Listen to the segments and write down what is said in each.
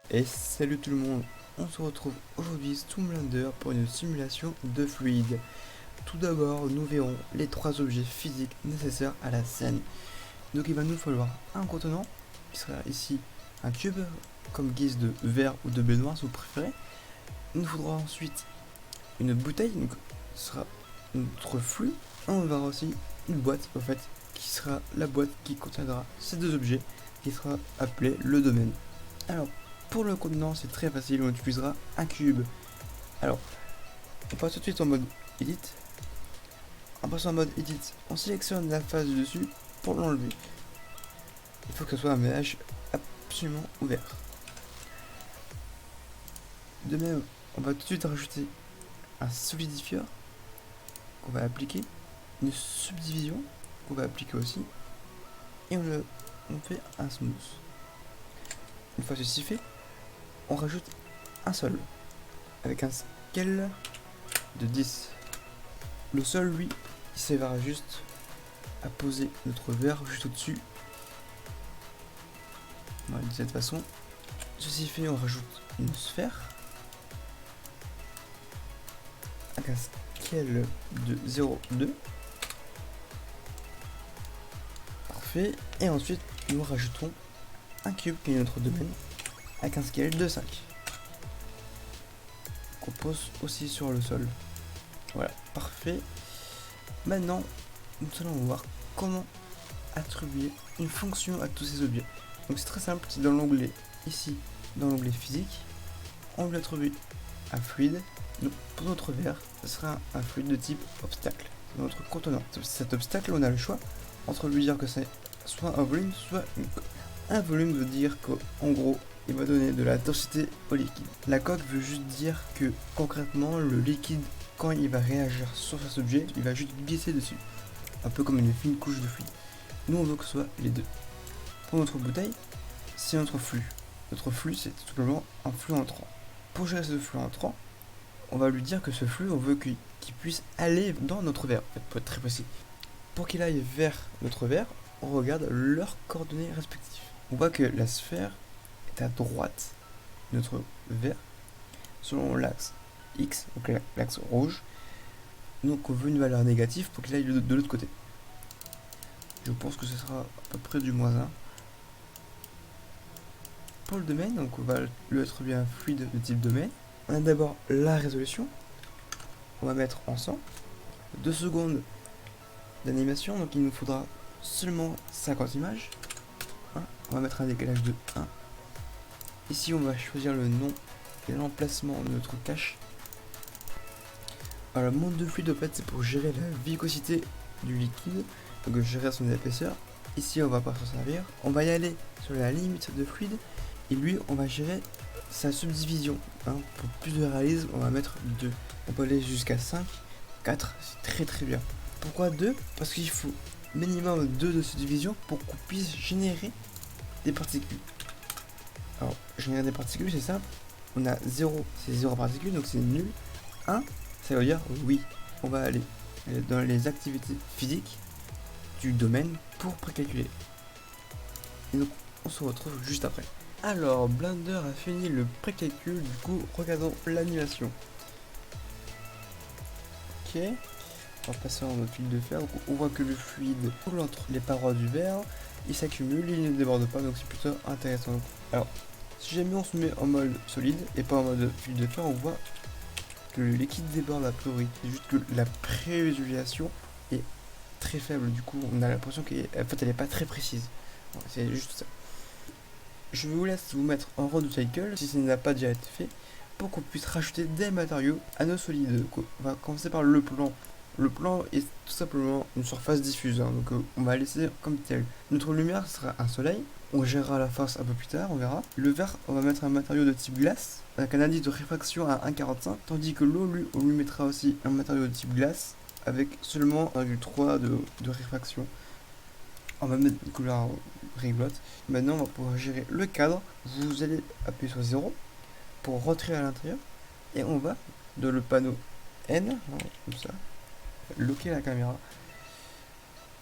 Et salut tout le monde, on se retrouve aujourd'hui sous Blender pour une simulation de fluide. Tout d'abord, nous verrons les trois objets physiques nécessaires à la scène. Donc il va nous falloir un contenant, qui sera ici un cube, comme guise de verre ou de baignoire si vous préférez. Il nous faudra ensuite une bouteille, donc ce sera notre flux. On verra aussi une boîte, en fait, qui sera la boîte qui contiendra ces deux objets, qui sera appelée le domaine. Alors, pour le contenant, c'est très facile, on utilisera un cube. Alors, on passe tout de suite en mode Edit. En passant en mode Edit, on sélectionne la face du dessus pour l'enlever. Il faut que ce soit un ménage absolument ouvert. De même, on va tout de suite rajouter un solidifieur qu'on va appliquer, une subdivision qu'on va appliquer aussi, et on fait un smooth. Une fois ceci fait, on rajoute un sol avec un scale de 10. Le sol, lui, il servira juste à poser notre verre juste au-dessus. Voilà, de cette façon. Ceci fait, on rajoute une sphère avec un scale de 0,2. Parfait. Et ensuite, nous rajoutons un cube qui est notre domaine avec un scale de 5. Qu'on pose aussi sur le sol. Voilà, parfait. Maintenant, nous allons voir comment attribuer une fonction à tous ces objets. Donc c'est très simple, c'est dans l'onglet ici, dans l'onglet physique, on lui attribue un fluide. Donc pour notre verre, ce sera un fluide de type obstacle, c'est notre contenant. Cet obstacle, on a le choix entre lui dire que c'est soit un volume, soit une coque. Un volume veut dire qu'en gros, il va donner de la densité au liquide. La coque veut juste dire que concrètement, le liquide, quand il va réagir sur cet objet, il va juste glisser dessus. Un peu comme une fine couche de fluide. Nous, on veut que ce soit les deux. Pour notre bouteille, c'est notre flux. Notre flux, c'est tout simplement un flux entrant. Pour gérer ce flux entrant, on va lui dire que ce flux, on veut qu'il puisse aller dans notre verre, en fait, pour être très précis. Pour qu'il aille vers notre verre, on regarde leurs coordonnées respectives. On voit que la sphère est à droite de notre verre, selon l'axe X, donc l'axe rouge. Donc on veut une valeur négative pour qu'il aille de l'autre côté. Je pense que ce sera à peu près du -1. Pour le domaine, donc on va lui attribuer un fluide de type domaine. On a d'abord la résolution. On va mettre en 100. 2 secondes d'animation, donc il nous faudra seulement 50 images. On va mettre un décalage de 1. Ici, on va choisir le nom et l'emplacement de notre cache. Alors, le monde de fluide, en fait, c'est pour gérer la viscosité du liquide, donc gérer son épaisseur. Ici, on va pas s'en servir. On va y aller sur la limite de fluide. Et lui, on va gérer sa subdivision. Pour plus de réalisme, on va mettre 2. On peut aller jusqu'à 5, 4, c'est très bien. Pourquoi 2? Parce qu'il faut minimum 2 de subdivision pour qu'on puisse générer des particules. Alors, générer des particules, c'est simple. On a 0, c'est 0 particules, donc c'est nul. 1, ça veut dire oui. On va aller dans les activités physiques du domaine pour précalculer. Et donc, on se retrouve juste après. Alors, Blender a fini le précalcul, du coup, regardons l'animation. Ok, on va passer en mode fil de fer. Donc, on voit que le fluide coule entre les parois du verre, il s'accumule, il ne déborde pas, donc c'est plutôt intéressant. Alors, si jamais on se met en mode solide et pas en mode fil de fer, on voit que le liquide déborde a priori. C'est juste que la prévisualisation est très faible, du coup, on a l'impression qu'elle n'est pas très précise. C'est juste ça. Je vous laisse vous mettre en road cycle si ça n'a pas déjà été fait pour qu'on puisse rajouter des matériaux à nos solides. Donc, on va commencer par le plan. Le plan est tout simplement une surface diffuse, donc on va laisser comme tel. Notre lumière sera un soleil, on gérera la face un peu plus tard, on verra. Le verre, on va mettre un matériau de type glace avec un indice de réfraction à 1,45, tandis que l'eau, lui, on lui mettra aussi un matériau de type glace avec seulement 1,3 de réfraction. On va mettre une couleur rigolote. Maintenant, on va pouvoir gérer le cadre. Vous allez appuyer sur 0 pour rentrer à l'intérieur. Et on va, dans le panneau N, comme ça, loquer la caméra.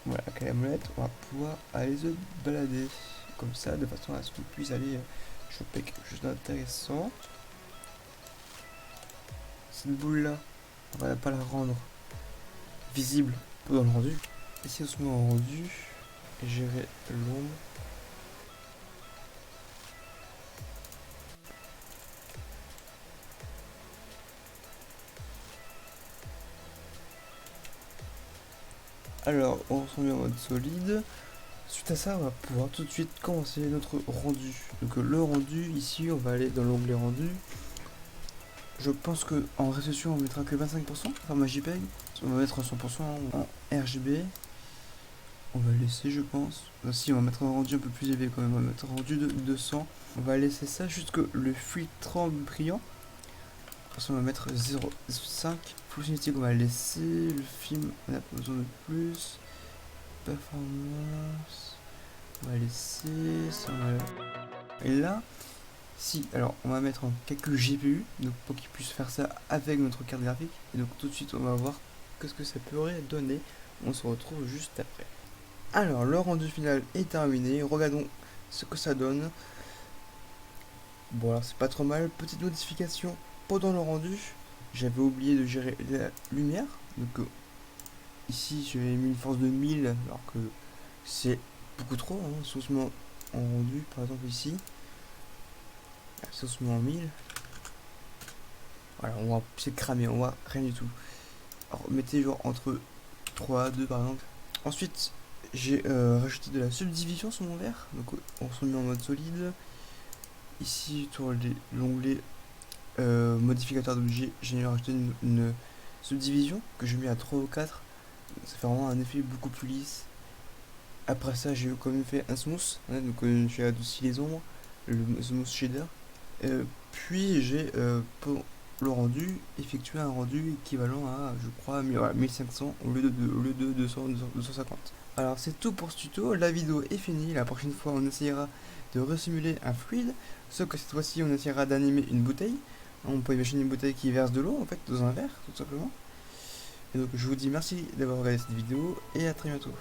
Voilà, avec la molette, on va pouvoir aller se balader. Comme ça, de façon à ce qu'on puisse aller je fais quelque chose d'intéressant. Cette boule là, on va pas la rendre visible dans le rendu. Ici on se met en rendu, gérer l'ombre. Alors on se met en mode solide. Suite à ça, on va pouvoir tout de suite commencer notre rendu. Donc le rendu, ici, on va aller dans l'onglet rendu. Je pense que en résolution, on mettra que 25%, enfin ma JPEG. On va mettre 100% en RGB. On va laisser, je pense. Si, on va mettre un rendu un peu plus élevé quand même. On va mettre un rendu de 200. On va laisser ça jusque le filtre brillant. Ensuite, on va mettre 0,5. Full cinétique, on va laisser. Le film, on a pas besoin de plus. Performance, on va laisser ça. Et là, si, alors on va mettre en quelques GPU, donc pour qu'ils puissent faire ça avec notre carte graphique. Et donc tout de suite, on va voir qu'est-ce que ça pourrait donner. On se retrouve juste après. Alors, le rendu final est terminé. Regardons ce que ça donne. Bon, alors c'est pas trop mal. Petite modification pendant le rendu. J'avais oublié de gérer la lumière. Donc, ici, j'ai mis une force de 1000, alors que c'est beaucoup trop. Si on se met en rendu, par exemple ici, si on se met en 1000, voilà, on va c'est cramé, on voit rien du tout. Alors, mettez genre entre 3, 2 par exemple. Ensuite, j'ai rajouté de la subdivision sur mon verre, donc on se met en mode solide. Ici, sur l'onglet modificateur d'objet, j'ai rajouté une subdivision que j'ai mis à 3 ou 4. Ça fait vraiment un effet beaucoup plus lisse. Après ça, j'ai quand même fait un smooth, donc j'ai adouci les ombres, le smooth shader. Puis j'ai, pour le rendu, effectué un rendu équivalent à, je crois, 1500 au lieu de 200, 250. Alors c'est tout pour ce tuto, la vidéo est finie. La prochaine fois, on essayera de resimuler un fluide, sauf que cette fois-ci, on essaiera d'animer une bouteille. On peut imaginer une bouteille qui verse de l'eau, en fait, dans un verre, tout simplement. Et donc je vous dis merci d'avoir regardé cette vidéo, et à très bientôt.